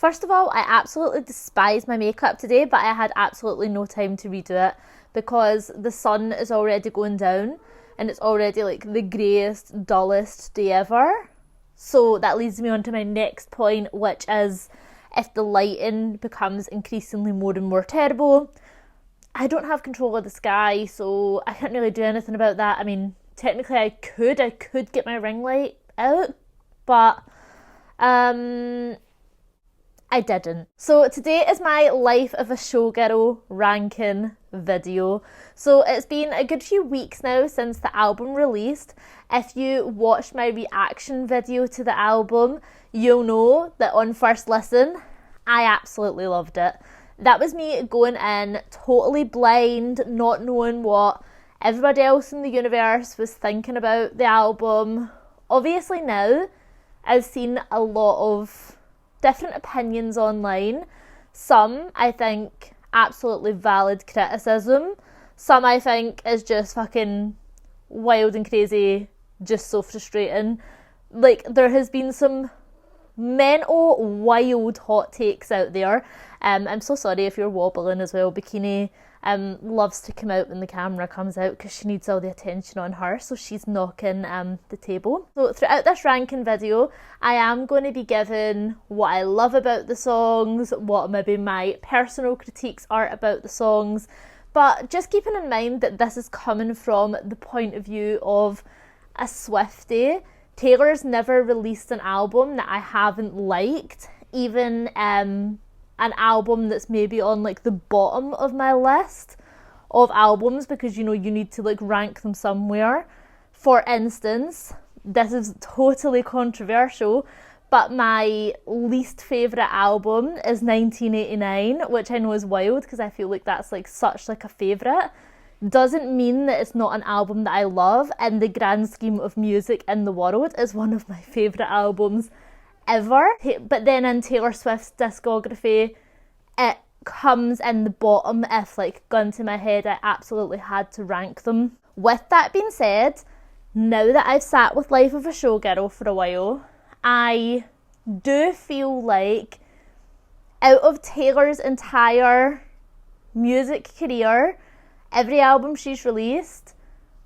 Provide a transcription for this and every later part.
First of all, I absolutely despise my makeup today, but I had absolutely no time to redo it because the sun is already going down and it's already like the greyest, dullest day ever. So that leads me on to my next point, which is if the lighting becomes increasingly more and more terrible, I don't have control of the sky, so I can't really do anything about that. I mean, technically I could get my ring light out, but I didn't. So today is my Life of a Showgirl ranking video. So it's been a good few weeks now since the album released. If you watched my reaction video to the album, you'll know that on first listen, I absolutely loved it. That was me going in totally blind, not knowing what everybody else in the universe was thinking about the album. Obviously now, I've seen a lot of different opinions online. Some, I think, absolutely valid criticism. Some, I think, is just fucking wild and crazy, just so frustrating. Like, there has been some mental, wild hot takes out there. I'm so sorry if you're wobbling as well. Bikini loves to come out when the camera comes out because she needs all the attention on her, so she's knocking the table. So throughout this ranking video, I am going to be giving what I love about the songs, what maybe my personal critiques are about the songs, but just keeping in mind that this is coming from the point of view of a Swiftie. Taylor's never released an album that I haven't liked, even an album that's maybe on like the bottom of my list of albums, because you know you need to like rank them somewhere. For instance, this is totally controversial, but my least favourite album is 1989, which I know is wild because I feel like that's like such like a favourite. Doesn't mean that it's not an album that I love. In the grand scheme of music in the world, is one of my favourite albums ever. But then in Taylor Swift's discography, it comes in the bottom if, like, gun to my head, I absolutely had to rank them. With that being said, now that I've sat with Life of a Showgirl for a while, I do feel like out of Taylor's entire music career, every album she's released,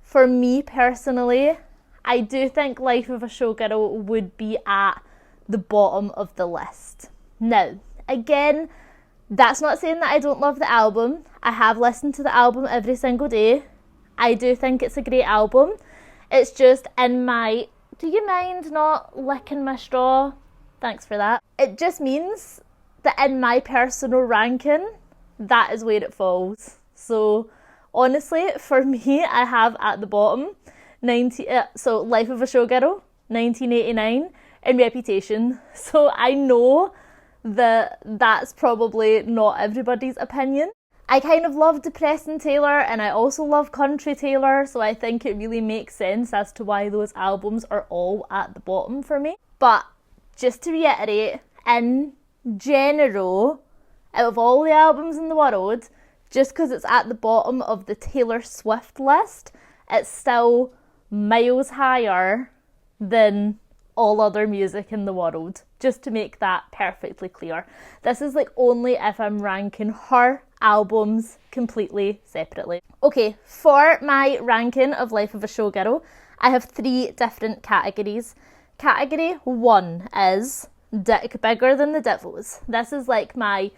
for me personally, I do think Life of a Showgirl would be at the bottom of the list. Now, again, that's not saying that I don't love the album. I have listened to the album every single day. I do think it's a great album. It's just in my... Do you mind not licking my straw? Thanks for that. It just means that in my personal ranking, that is where it falls. So honestly, for me, I have at the bottom so Life of a Showgirl, 1989, and Reputation. So I know that that's probably not everybody's opinion. I kind of love depressing Taylor and I also love country Taylor, so I think it really makes sense as to why those albums are all at the bottom for me. But just to reiterate, in general, out of all the albums in the world, just because it's at the bottom of the Taylor Swift list, it's still miles higher than all other music in the world, just to make that perfectly clear. This is like only if I'm ranking her albums completely separately. Okay, for my ranking of Life of a Showgirl, I have 3 different categories. Category 1 is Dick Bigger Than the Devil's. This is like my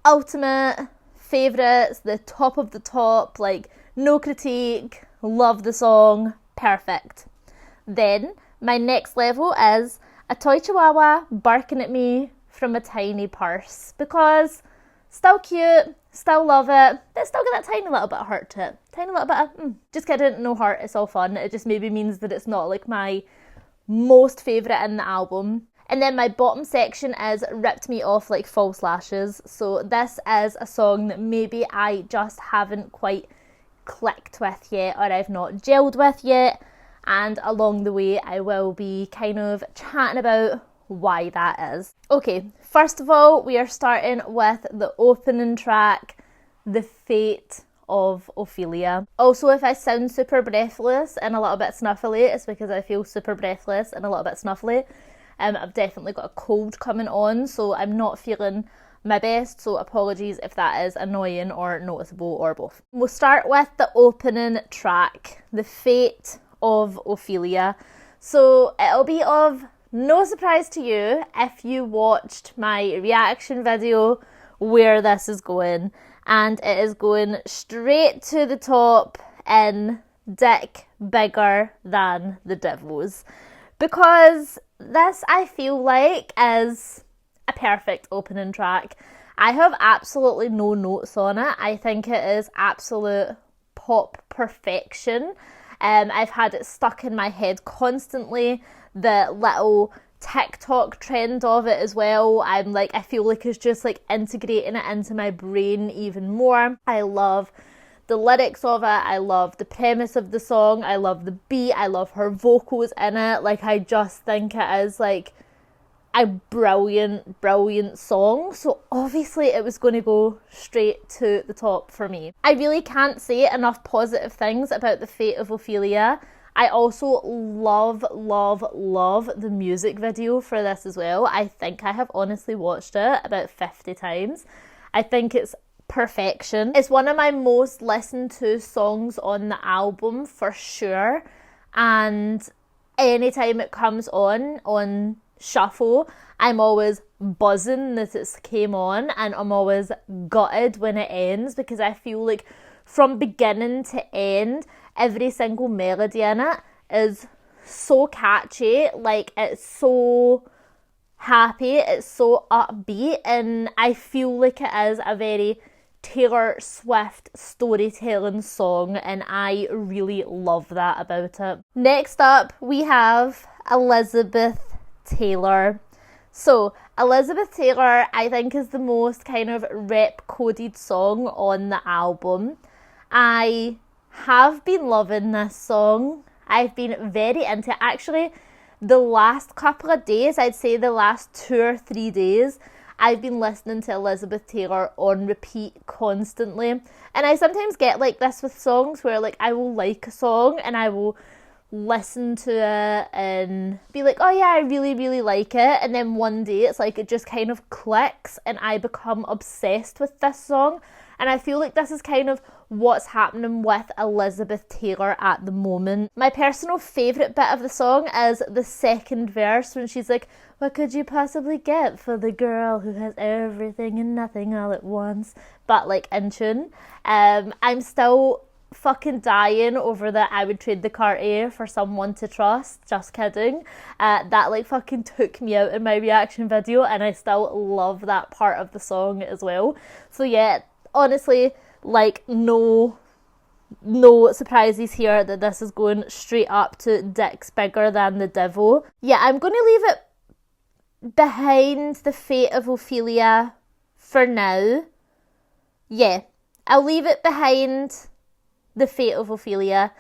ultimate favourites, the top of the top, like no critique, love the song, perfect. Then my next level is A Toy Chihuahua Barking at Me from a Tiny Purse, because still cute, still love it, but still got that tiny little bit of heart to it. Tiny little bit of, just kidding, no heart, it's all fun. It just maybe means that it's not like my most favourite in the album. And then my bottom section is Ripped Me Off Like False Lashes. So this is a song that maybe I just haven't quite clicked with yet, or I've not gelled with yet. And along the way, I will be kind of chatting about why that is. Okay, first of all, we are starting with the opening track, The Fate of Ophelia. Also, if I sound super breathless and a little bit snuffly, it's because I feel super breathless and a little bit snuffly. I've definitely got a cold coming on, so I'm not feeling my best, so apologies if that is annoying or noticeable or both. We'll start with the opening track, The Fate of Ophelia. So it'll be of no surprise to you if you watched my reaction video where this is going, and it is going straight to the top in Dick Bigger Than the Devil's, because this, I feel like, is a perfect opening track. I have absolutely no notes on it. I think it is absolute pop perfection. I've had it stuck in my head constantly. The little TikTok trend of it as well, I feel like it's just like integrating it into my brain even more. I love the lyrics of it, I love the premise of the song, I love the beat, I love her vocals in it. Like, I just think it is like a brilliant song, so obviously it was going to go straight to the top for me. I really can't say enough positive things about The Fate of Ophelia. I also love the music video for this as well. I think I have honestly watched it about 50 times. I think it's perfection. It's one of my most listened to songs on the album for sure, and anytime it comes on shuffle, I'm always buzzing that it's came on, and I'm always gutted when it ends, because I feel like from beginning to end, every single melody in it is so catchy, like it's so happy, it's so upbeat, and I feel like it is a very Taylor Swift storytelling song, and I really love that about it. Next up, we have Elizabeth Taylor. So Elizabeth Taylor, I think, is the most kind of rep-coded song on the album. I have been loving this song. I've been very into it. Actually, the last couple of days, I'd say the last 2 or 3 days, I've been listening to Elizabeth Taylor on repeat constantly. And I sometimes get like this with songs where like I will like a song and I will listen to it and be like, oh yeah, I really like it, and then one day it's like it just kind of clicks and I become obsessed with this song. And I feel like this is kind of what's happening with Elizabeth Taylor at the moment. My personal favourite bit of the song is the second verse, when she's like, what could you possibly get for the girl who has everything and nothing all at once, but like in tune. I'm still fucking dying over that I would trade the Cartier for someone to trust. Just kidding. That like fucking took me out in my reaction video, and I still love that part of the song as well. So yeah, honestly, like no surprises here that this is going straight up to Dick's Bigger Than the Devil. Yeah, I'm going to leave it behind The Fate of Ophelia for now. Yeah, I'll leave it behind The Fate of Ophelia,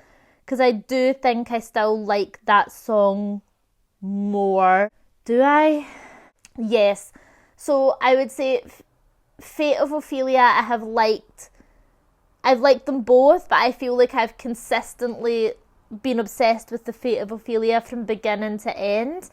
because I do think I still like that song more. Do I? Yes. So I would say Fate of Ophelia, I've liked them both, but I feel like I've consistently been obsessed with The Fate of Ophelia from beginning to end,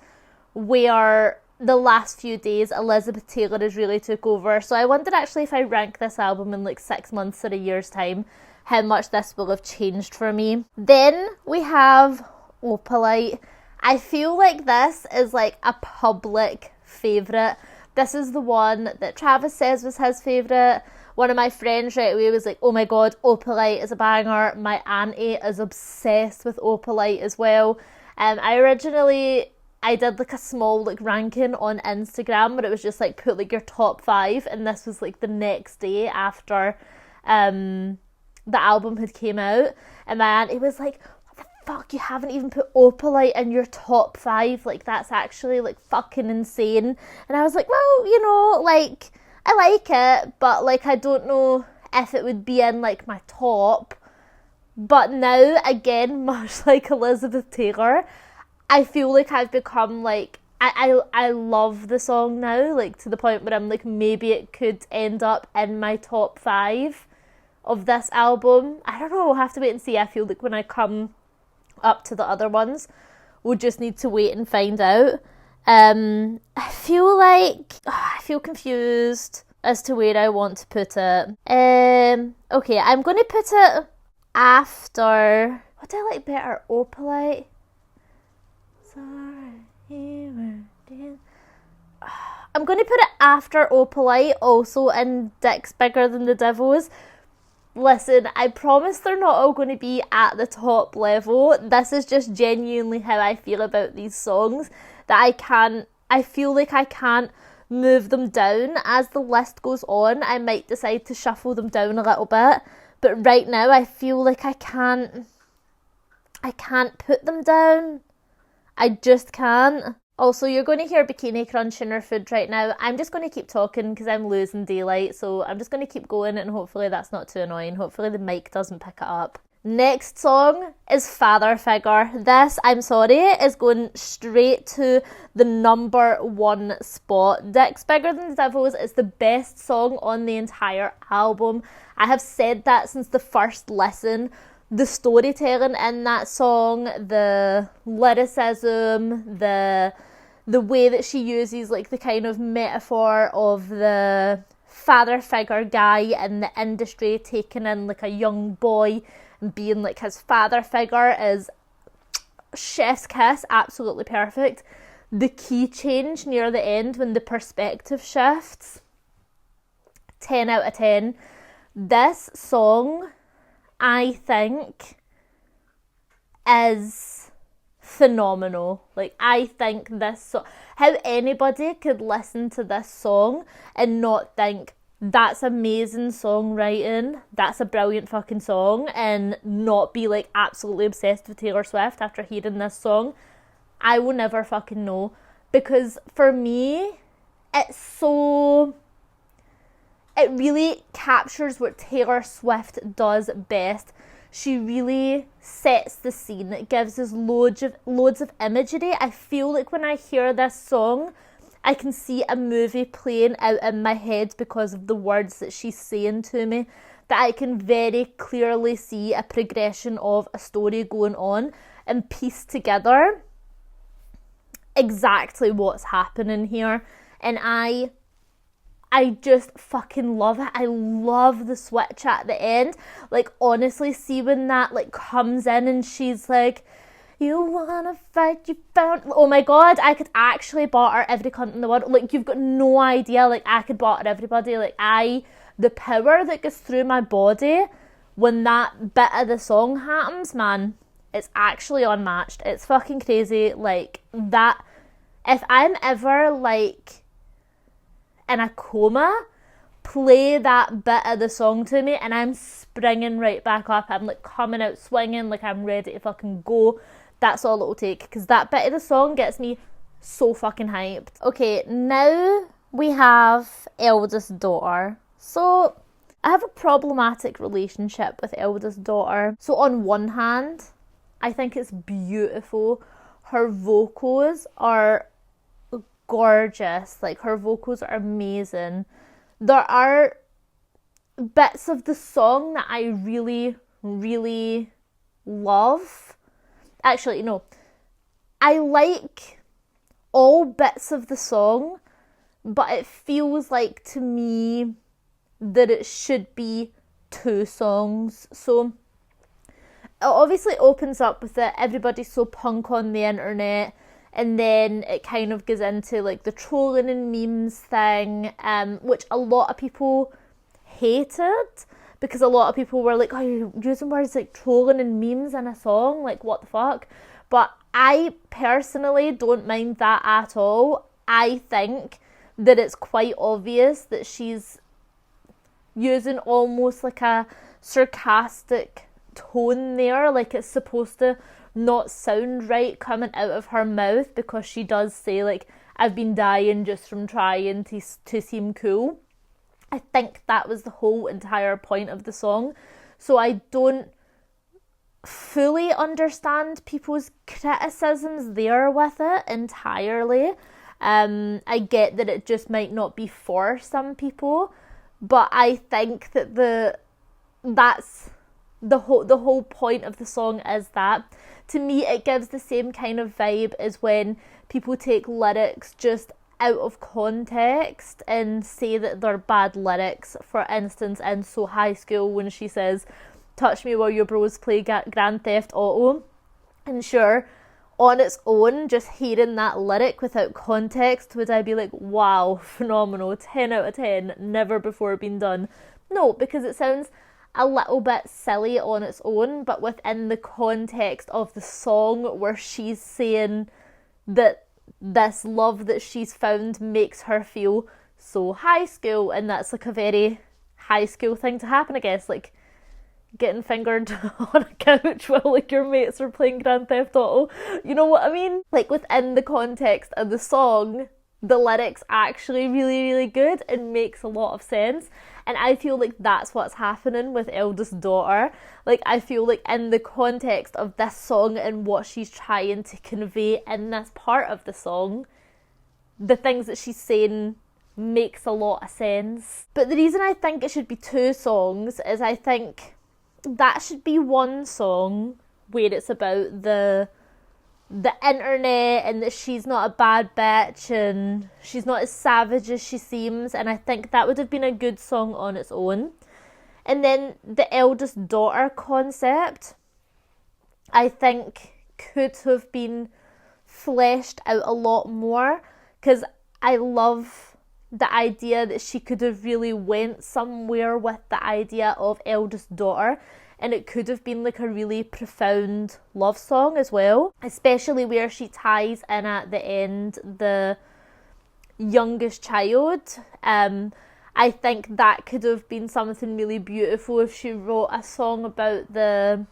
where the last few days Elizabeth Taylor has really took over. So I wondered actually if I rank this album in like 6 months or a year's time, how much this will have changed for me. Then we have Opalite. I feel like this is like a public favourite. This is the one that Travis says was his favourite. One of my friends right away was like, oh my god, Opalite is a banger. My auntie is obsessed with Opalite as well. I did like a small like ranking on Instagram, but it was just like put like your top 5, and this was like the next day after the album had came out, and my auntie was like, what the fuck, you haven't even put Opalite in your top 5, like that's actually like fucking insane. And I was like, well, you know, like I like it, but like I don't know if it would be in like my top. But now, again, much like Elizabeth Taylor, I feel like I've become like, I love the song now, like to the point where I'm like, maybe it could end up in my top 5 of this album. I don't know, we'll have to wait and see. I feel like when I come up to the other ones, we'll just need to wait and find out. I feel confused as to where I want to put it. Okay, I'm going to put it after... What do I like better? Opalite? Sorry, I'm going to put it after Opalite, also in Dick's Bigger Than the Devil's. Listen, I promise they're not all going to be at the top level. This is just genuinely how I feel about these songs, that I feel like I can't move them down. As the list goes on, I might decide to shuffle them down a little bit, but right now I feel like I can't put them down. I just can't. Also, you're going to hear Bikini Crunch in her food right now. I'm just going to keep talking because I'm losing daylight, so I'm just going to keep going, and hopefully that's not too annoying. Hopefully the mic doesn't pick it up. Next song is Father Figure. This, I'm sorry, is going straight to the number 1 spot. Dick's Bigger Than the Devil's is the best song on the entire album. I have said that since the first listen. The storytelling in that song, the lyricism, the way that she uses like the kind of metaphor of the father figure guy in the industry taking in like a young boy and being like his father figure is chef's kiss, absolutely perfect. The key change near the end when the perspective shifts, 10 out of 10. This song, I think, is phenomenal. Like, I think this song, how anybody could listen to this song and not think, that's amazing songwriting, that's a brilliant fucking song, and not be like absolutely obsessed with Taylor Swift after hearing this song, I will never fucking know. Because for me, it really captures what Taylor Swift does best. She really sets the scene. It gives us loads of imagery. I feel like when I hear this song, I can see a movie playing out in my head because of the words that she's saying to me, that I can very clearly see a progression of a story going on and piece together exactly what's happening here. And I just fucking love it. I love the switch at the end. Like, honestly, see when that like comes in and she's like, you wanna fight, you found... Oh my god, I could actually barter every cunt in the world. Like, you've got no idea. Like, I could barter everybody. Like, the power that goes through my body when that bit of the song happens, man, it's actually unmatched. It's fucking crazy. Like, that... If I'm ever, like, in a coma, play that bit of the song to me and I'm springing right back up. I'm, like, coming out swinging, like, I'm ready to fucking go. That's all it'll take, because that bit of the song gets me so fucking hyped. Okay, now we have Eldest Daughter. So, I have a problematic relationship with Eldest Daughter. So, on one hand, I think it's beautiful. Her vocals are gorgeous. Like, her vocals are amazing. There are bits of the song that I really, really love. Actually, no. I like all bits of the song, but it feels like to me that it should be 2 songs. So it obviously opens up with it, everybody's so punk on the internet, and then it kind of goes into like the trolling and memes thing, which a lot of people hated, because a lot of people were like, oh, you're using words like trolling and memes in a song, like what the fuck. But I personally don't mind that at all. I think that it's quite obvious that she's using almost like a sarcastic tone there, like it's supposed to not sound right coming out of her mouth, because she does say like, I've been dying just from trying to seem cool. I think that was the whole entire point of the song. So I don't fully understand people's criticisms there with it entirely. I get that it just might not be for some people, but I think that that's the whole point of the song is that. To me, it gives the same kind of vibe as when people take lyrics just out of context and say that they're bad lyrics. For instance, in So High School, when she says, touch me while your bros play Grand Theft Auto. And sure, on its own, just hearing that lyric without context, would I be like, wow, phenomenal, 10 out of 10, never before been done? No, because it sounds a little bit silly on its own, but within the context of the song where she's saying that this love that she's found makes her feel so high school, and that's like a very high school thing to happen, I guess, like getting fingered on a couch while like your mates are playing Grand Theft Auto, you know what I mean? Like within the context of the song, the lyrics actually really, really good and makes a lot of sense. And I feel like that's what's happening with Eldest Daughter. Like, I feel like in the context of this song and what she's trying to convey in this part of the song, the things that she's saying makes a lot of sense. But the reason I think it should be 2 songs is I think that should be one song where it's about the internet and that she's not a bad bitch and she's not as savage as she seems, and I think that would have been a good song on its own. And then the eldest daughter concept, I think, could have been fleshed out a lot more, because I love the idea that she could have really went somewhere with the idea of eldest daughter, and it could have been like a really profound love song as well, especially where she ties in at the end the youngest child. I think that could have been something really beautiful if she wrote a song about the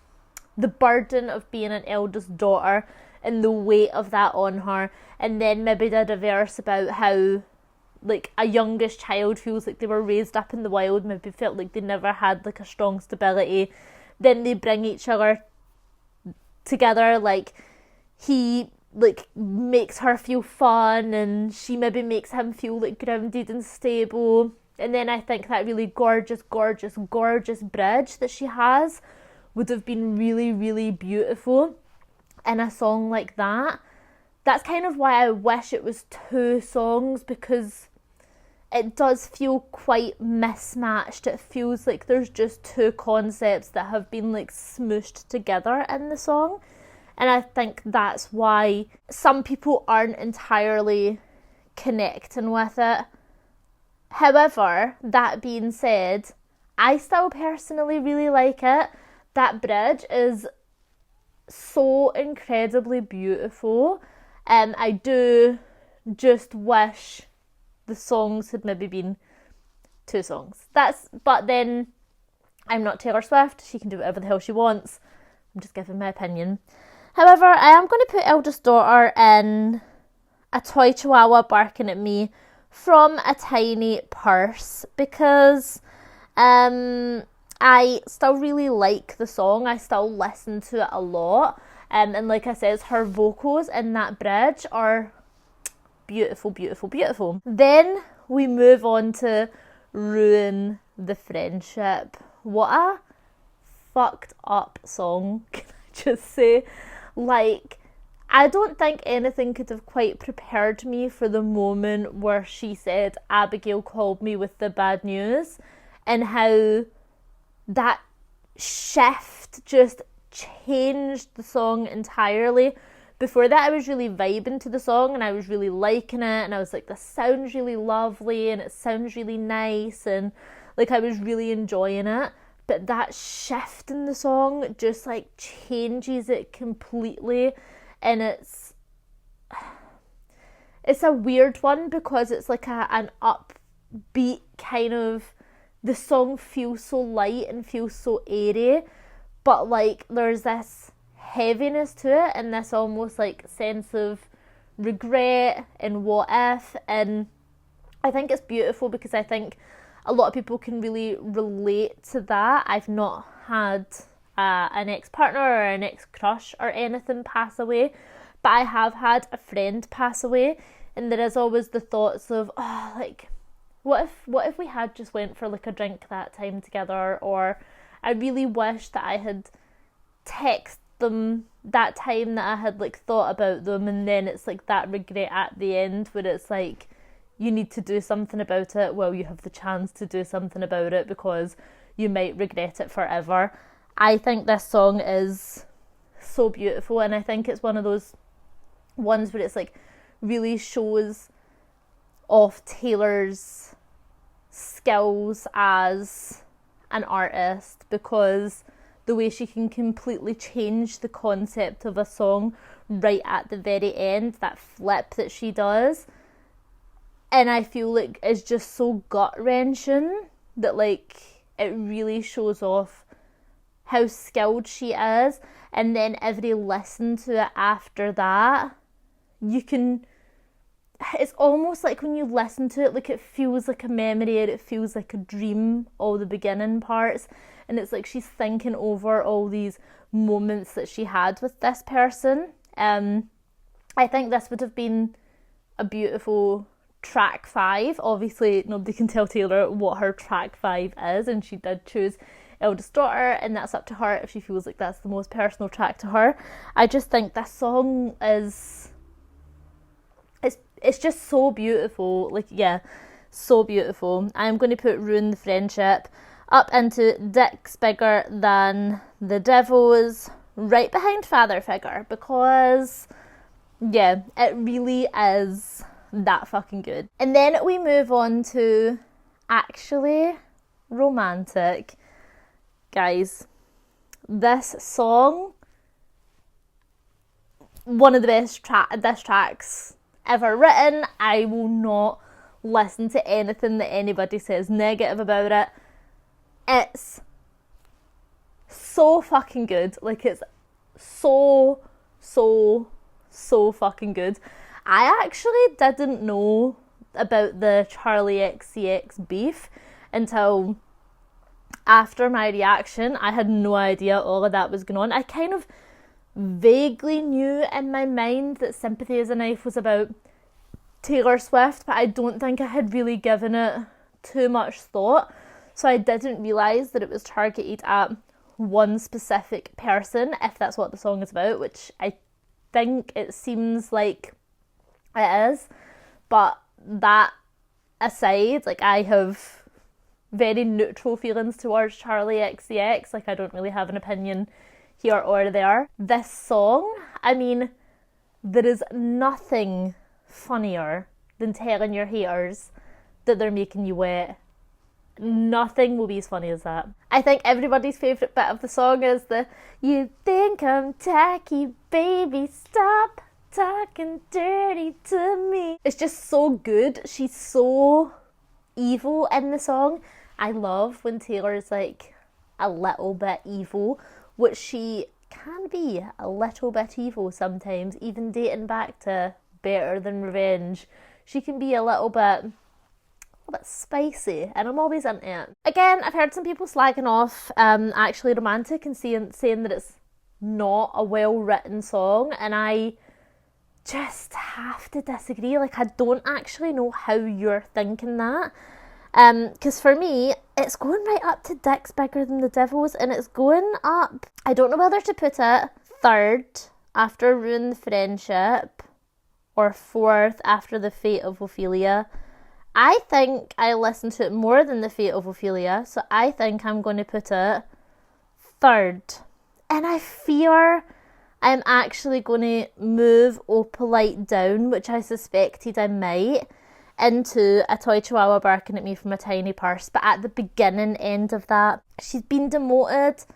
burden of being an eldest daughter and the weight of that on her, and then maybe did a verse about how like a youngest child feels like they were raised up in the wild, maybe felt like they never had like a strong stability. Then they bring each other together, like he like makes her feel fun and she maybe makes him feel like grounded and stable. And then I think that really gorgeous bridge that she has would have been really, really beautiful in a song like that. That's kind of why I wish it was 2 songs, because it does feel quite mismatched. It feels like there's just 2 concepts that have been like smooshed together in the song. And I think that's why some people aren't entirely connecting with it. However, that being said, I still personally really like it. That bridge is so incredibly beautiful. And I do just wish the songs had maybe been 2 songs. But then I'm not Taylor Swift. She can do whatever the hell she wants. I'm just giving my opinion. However, I am going to put Eldest Daughter in a toy chihuahua barking at me from a tiny purse, because I still really like the song. I still listen to it a lot. And like I said, her vocals in that bridge are beautiful, beautiful, beautiful. Then we move on to Ruin the Friendship. What a fucked up song, can I just say? Like, I don't think anything could have quite prepared me for the moment where she said, Abigail called me with the bad news, and how that shift just changed the song entirely. Before that, I was really vibing to the song and I was really liking it, and I was like, this sounds really lovely and it sounds really nice, and like I was really enjoying it. But that shift in the song just like changes it completely, and it's a weird one, because it's like an upbeat kind of, the song feels so light and feels so airy, but like there's this heaviness to it and this almost like sense of regret and what if. And I think it's beautiful because I think a lot of people can really relate to that. I've not had an ex-partner or an ex-crush or anything pass away, but I have had a friend pass away, and there is always the thoughts of, oh, like, what if we had just went for like a drink that time together, or I really wish that I had texted them that time that I had like thought about them, and then it's like that regret at the end where it's like, you need to do something about it. Well, you have the chance to do something about it because you might regret it forever. I think this song is so beautiful, and I think it's one of those ones where it's like really shows off Taylor's skills as an artist, because the way she can completely change the concept of a song right at the very end, that flip that she does, and I feel like it's just so gut-wrenching that like it really shows off how skilled she is. And then every listen to it after that, you can, it's almost like when you listen to it, like it feels like a memory, and it feels like a dream, all the beginning parts. And it's like she's thinking over all these moments that she had with this person. I think this would have been a beautiful track 5. Obviously, nobody can tell Taylor what her track 5 is, and she did choose Eldest Daughter, and that's up to her if she feels like that's the most personal track to her. I just think this song is, it's just so beautiful. Like, yeah, so beautiful. I'm going to put Ruin the Friendship up into Dick's Bigger Than the Devil's, right behind Father Figure, because yeah, it really is that fucking good. And then we move on to Actually Romantic. Guys, this song, one of the best diss tracks ever written. I will not listen to anything that anybody says negative about it. It's so fucking good. Like, it's so fucking good. I actually didn't know about the Charlie XCX beef until after my reaction. I had no idea all of that was going on. I kind of vaguely knew in my mind that Sympathy Is a Knife was about Taylor Swift, but I don't think I had really given it too much thought. So I didn't realise that it was targeted at one specific person, if that's what the song is about, which I think it seems like it is. But that aside, like, I have very neutral feelings towards Charlie XCX. Like, I don't really have an opinion here or there. This song, I mean, there is nothing funnier than telling your haters that they're making you wet. Nothing will be as funny as that. I think everybody's favourite bit of the song is the "You think I'm tacky, baby, stop talking dirty to me." It's just so good. She's so evil in the song. I love when Taylor's like a little bit evil, which she can be a little bit evil sometimes, even dating back to Better Than Revenge. She can be a little bit spicy, and I'm always into it. Again, I've heard some people slagging off Actually Romantic and saying that it's not a well-written song, and I just have to disagree. Like, I don't actually know how you're thinking that. Because for me, it's going right up to Dick's Bigger Than the Devil's, and it's going up, I don't know whether to put it 3rd after Ruin the Friendship or 4th after The Fate of Ophelia. I think I listened to it more than The Fate of Ophelia, so I think I'm going to put it 3rd. And I fear I'm actually going to move Opalite down, which I suspected I might, into A Toy Chihuahua Barking at Me from a Tiny Purse. But at the beginning end of that, she's been demoted,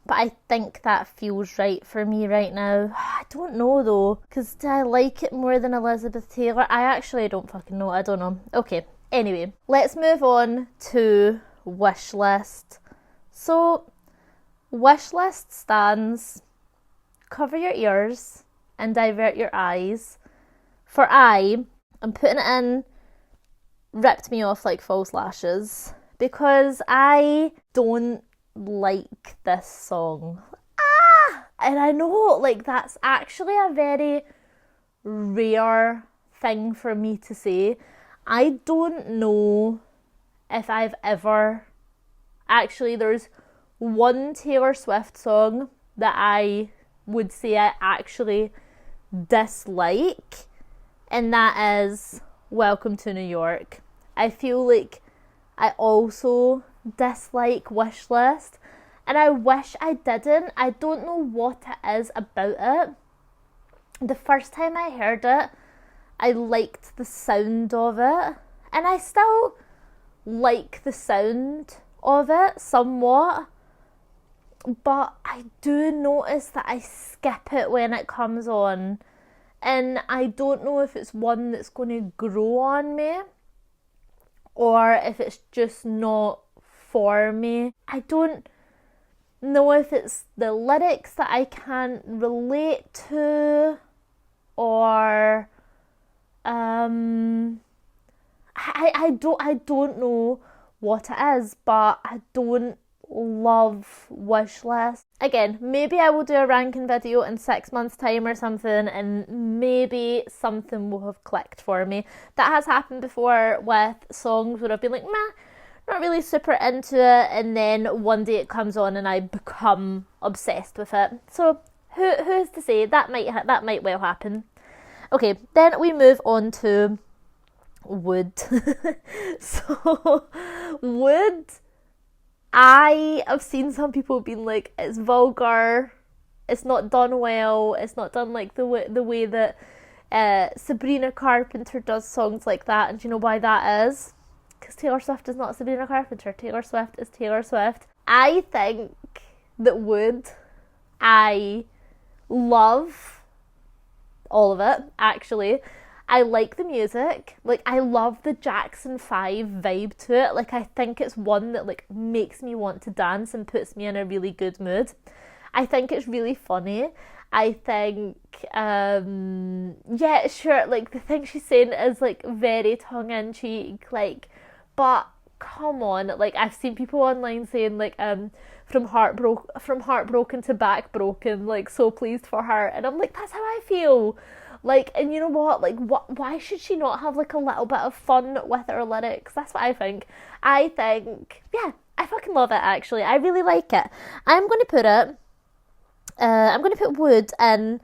but I think that feels right for me right now. I don't know though, because do I like it more than Elizabeth Taylor? I actually don't fucking know. I don't know. Okay, anyway, let's move on to Wishlist. So, Wishlist stands, cover your ears and divert your eyes, for I'm putting it in Ripped Me Off Like False Lashes, because I don't like this song. And I know, like, that's actually a very rare thing for me to say. I don't know if I've ever... Actually, there's one Taylor Swift song that I would say I actually dislike, and that is Welcome to New York. I feel like I also dislike Wishlist, and I wish I didn't. I don't know what it is about it. The first time I heard it, I liked the sound of it, and I still like the sound of it somewhat, but I do notice that I skip it when it comes on, and I don't know if it's one that's going to grow on me or if it's just not for me. I don't know if it's the lyrics that I can't relate to, or I don't know what it is, but I don't love Wishlist. Again, maybe I will do a ranking video in 6 months' time or something, and maybe something will have clicked for me. That has happened before with songs where I've been like, meh, not really super into it, and then one day it comes on and I become obsessed with it. So who's to say? That might well happen. Okay, then we move on to Wood. So Wood, I have seen some people being like, it's vulgar, it's not done well, it's not done like the way that Sabrina Carpenter does songs like that. And do you know why that is? Because Taylor Swift is not Sabrina Carpenter. Taylor Swift is Taylor Swift. I think that Wood, I love all of it, actually. I like the music. Like, I love the Jackson 5 vibe to it. Like, I think it's one that, like, makes me want to dance and puts me in a really good mood. I think it's really funny. I think, yeah, sure, like, the thing she's saying is, like, very tongue-in-cheek, like, but come on. Like, I've seen people online saying, like, from heartbroken to backbroken, like, so pleased for her. And I'm like, that's how I feel. Like, and you know what? Like, why should she not have, like, a little bit of fun with her lyrics? That's what I think. I think, yeah, I fucking love it, actually. I really like it. I'm going to put Wood in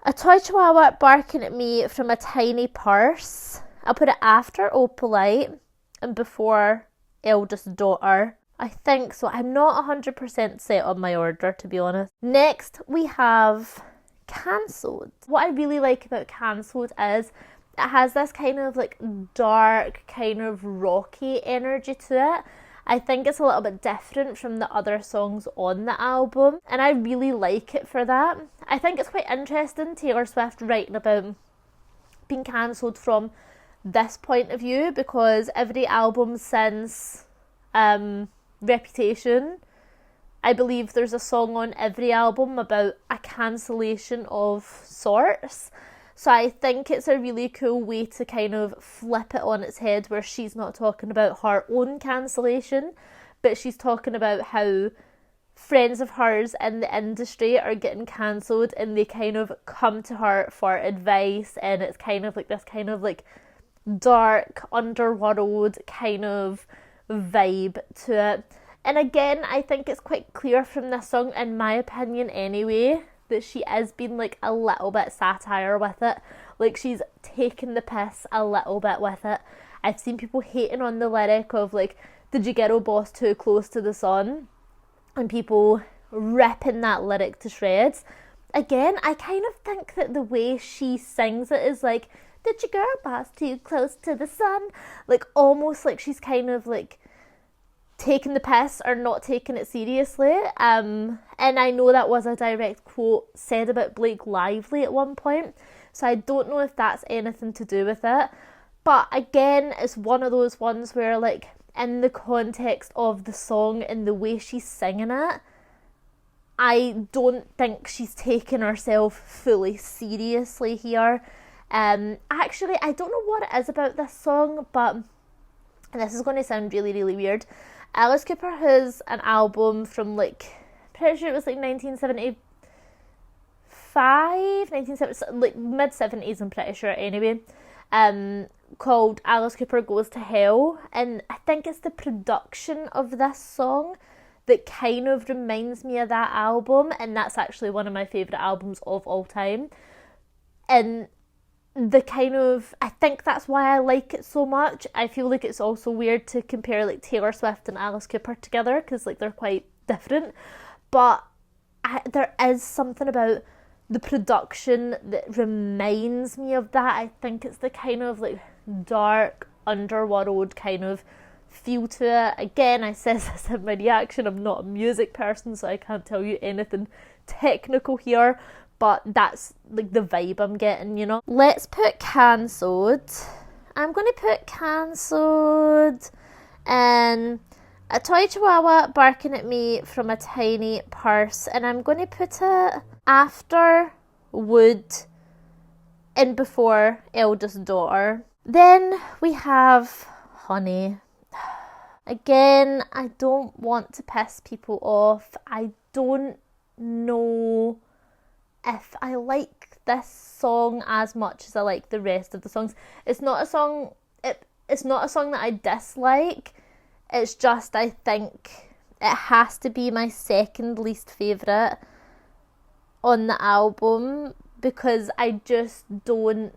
a toy chihuahua barking at me from a tiny purse. I'll put it after Opalite and before Eldest Daughter. I think so. I'm not 100% set on my order, to be honest. Next, we have Cancelled. What I really like about Cancelled is it has this kind of like dark, kind of rocky energy to it. I think it's a little bit different from the other songs on the album, and I really like it for that. I think it's quite interesting, Taylor Swift writing about being cancelled from this point of view, because every album since Reputation, I believe there's a song on every album about a cancellation of sorts. So I think it's a really cool way to kind of flip it on its head, where she's not talking about her own cancellation, but she's talking about how friends of hers in the industry are getting cancelled and they kind of come to her for advice, and it's kind of like this kind of like dark underworld kind of vibe to it. And again, I think it's quite clear from this song, in my opinion anyway, that she is being like a little bit satire with it. Like, she's taking the piss a little bit with it. I've seen people hating on the lyric of like, did you get a boss too close to the sun? And people ripping that lyric to shreds. Again, I kind of think that the way she sings it is like, did your girl boss too close to the sun? Like, almost like she's kind of like taking the piss or not taking it seriously. And I know that was a direct quote said about Blake Lively at one point, so I don't know if that's anything to do with it. But again, it's one of those ones where, like, in the context of the song and the way she's singing it, I don't think she's taking herself fully seriously here. Actually, I don't know what it is about this song, but this is going to sound really, really weird. Alice Cooper has an album from, like, pretty sure it was like 1970, like mid-70s, I'm pretty sure anyway, called Alice Cooper Goes to Hell, and I think it's the production of this song that kind of reminds me of that album, and that's actually one of my favourite albums of all time. And the kind of, I think that's why I like it so much. I feel like it's also weird to compare like Taylor Swift and Alice Cooper together, because like they're quite different, but there is something about the production that reminds me of that. I think it's the kind of like dark underworld kind of feel to it. Again, I said this in my reaction, I'm not a music person, so I can't tell you anything technical here, but that's like the vibe I'm getting, you know. Let's put cancelled. I'm going to put cancelled and a toy chihuahua barking at me from a tiny purse, and I'm going to put it after Wood and before Eldest Daughter. Then we have Honey. Again, I don't want to piss people off. I don't know if I like this song as much as I like the rest of the songs. It's not a song that I dislike. It's just, I think it has to be my second least favourite on the album, because I just don't,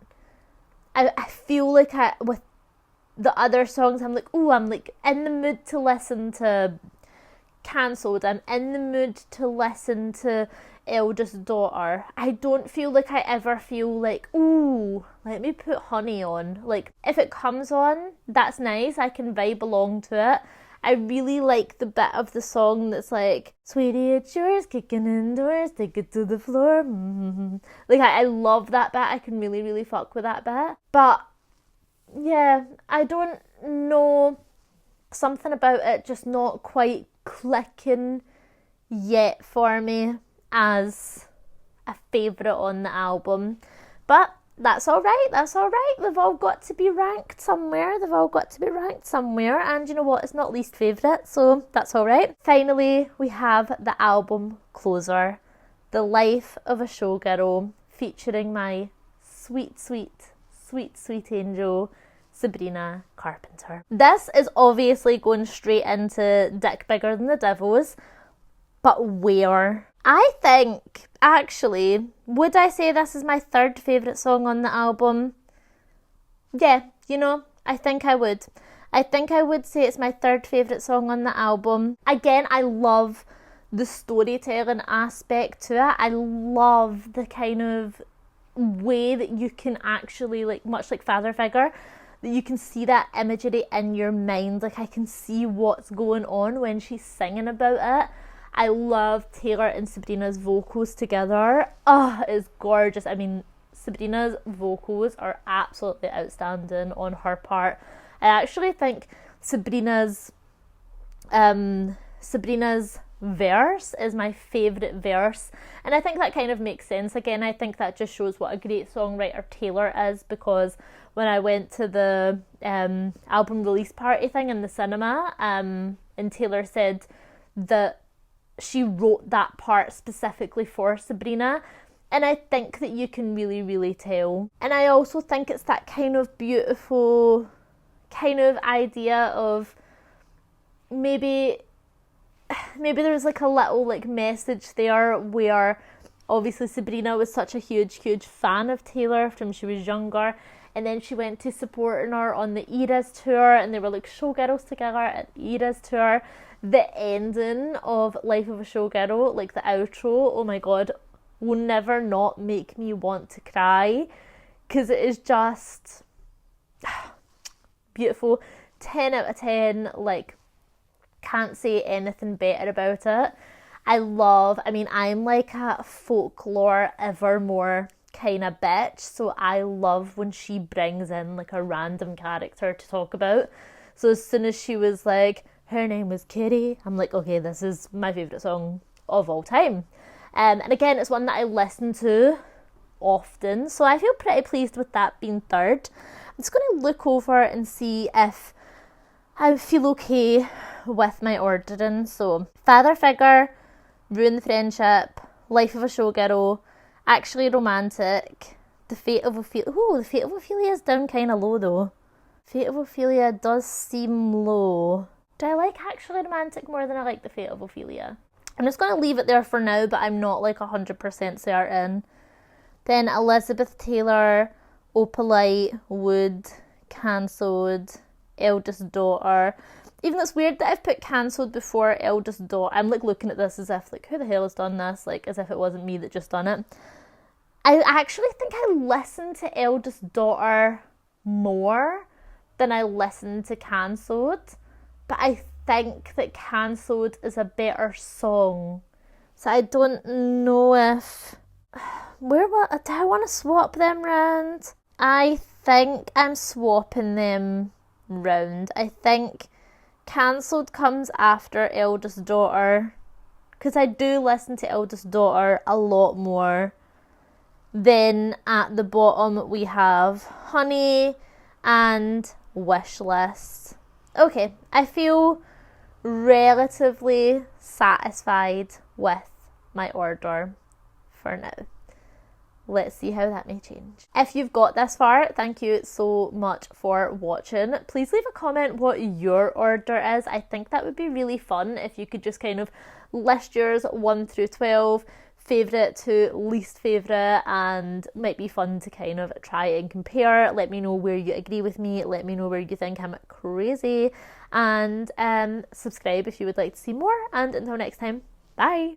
I feel like with the other songs, I'm like, oh, I'm like in the mood to listen to Cancelled. I'm in the mood to listen to Eldest Daughter. I don't feel like I ever feel like, ooh, let me put Honey on. Like, if it comes on, that's nice. I can vibe along to it. I really like the bit of the song that's like, sweetie, it's yours, kicking indoors, take it to the floor. Mm-hmm. Like, I love that bit. I can really, really fuck with that bit. But yeah, I don't know, something about it just not quite clicking yet for me as a favourite on the album. But that's alright, they've all got to be ranked somewhere, and you know what, it's not least favourite, so that's alright. Finally, we have the album closer, The Life of a Showgirl, featuring my sweet angel, Sabrina Carpenter. This is obviously going straight into Dick Bigger Than the Devil's, but where? I think, actually, would I say this is my third favourite song on the album? Yeah, you know, I think I would. I think I would say it's my third favourite song on the album. Again, I love the storytelling aspect to it. I love the kind of way that you can actually, like, much like Father Figure, that you can see that imagery in your mind. Like, I can see what's going on when she's singing about it. I love Taylor and Sabrina's vocals together. Oh, it's gorgeous. I mean, Sabrina's vocals are absolutely outstanding on her part. I actually think Sabrina's verse is my favourite verse, and I think that kind of makes sense. Again, I think that just shows what a great songwriter Taylor is, because when I went to the album release party thing in the cinema, and Taylor said that she wrote that part specifically for Sabrina, and I think that you can really, really tell. And I also think it's that kind of beautiful kind of idea of maybe there's like a little like message there, where obviously Sabrina was such a huge fan of Taylor from she was younger, and then she went to supporting her on the Eras tour, and they were like showgirls together at the Eras tour. The ending of Life of a Showgirl, like the outro, oh my god, will never not make me want to cry, because it is just beautiful. 10 out of 10, like, can't say anything better about it. I'm like a folklore Evermore kind of bitch, so I love when she brings in like a random character to talk about. So as soon as she was like, her name was Kitty, I'm like, okay, this is my favourite song of all time. And again, it's one that I listen to often, so I feel pretty pleased with that being third. I'm just going to look over and see if I feel okay with my ordering. So, Father Figure, Ruin the Friendship, Life of a Showgirl, Actually Romantic, The Fate of Ophelia. Ooh, The Fate of Ophelia is down kind of low though. Fate of Ophelia does seem low. Do I like Actually Romantic more than I like The Fate of Ophelia? I'm just going to leave it there for now, but I'm not like 100% certain. Then Elizabeth Taylor, Opalite, Wood, Cancelled, Eldest Daughter. Even though it's weird that I've put Cancelled before Eldest Daughter. I'm like looking at this as if like, who the hell has done this? Like as if it wasn't me that just done it. I actually think I listened to Eldest Daughter more than I listened to Cancelled. But I think that Cancelled is a better song. So I don't know if... do I want to swap them round? I think I'm swapping them round. I think Cancelled comes after Eldest Daughter, because I do listen to Eldest Daughter a lot more. Then at the bottom we have Honey and Wishlist. Okay, I feel relatively satisfied with my order for now. Let's see how that may change. If you've got this far, thank you so much for watching. Please leave a comment what your order is. I think that would be really fun if you could just kind of list yours 1 through 12, favourite to least favourite, and might be fun to kind of try and compare. Let me know where you agree with me. Let me know where you think I'm crazy. And subscribe if you would like to see more. And until next time, bye.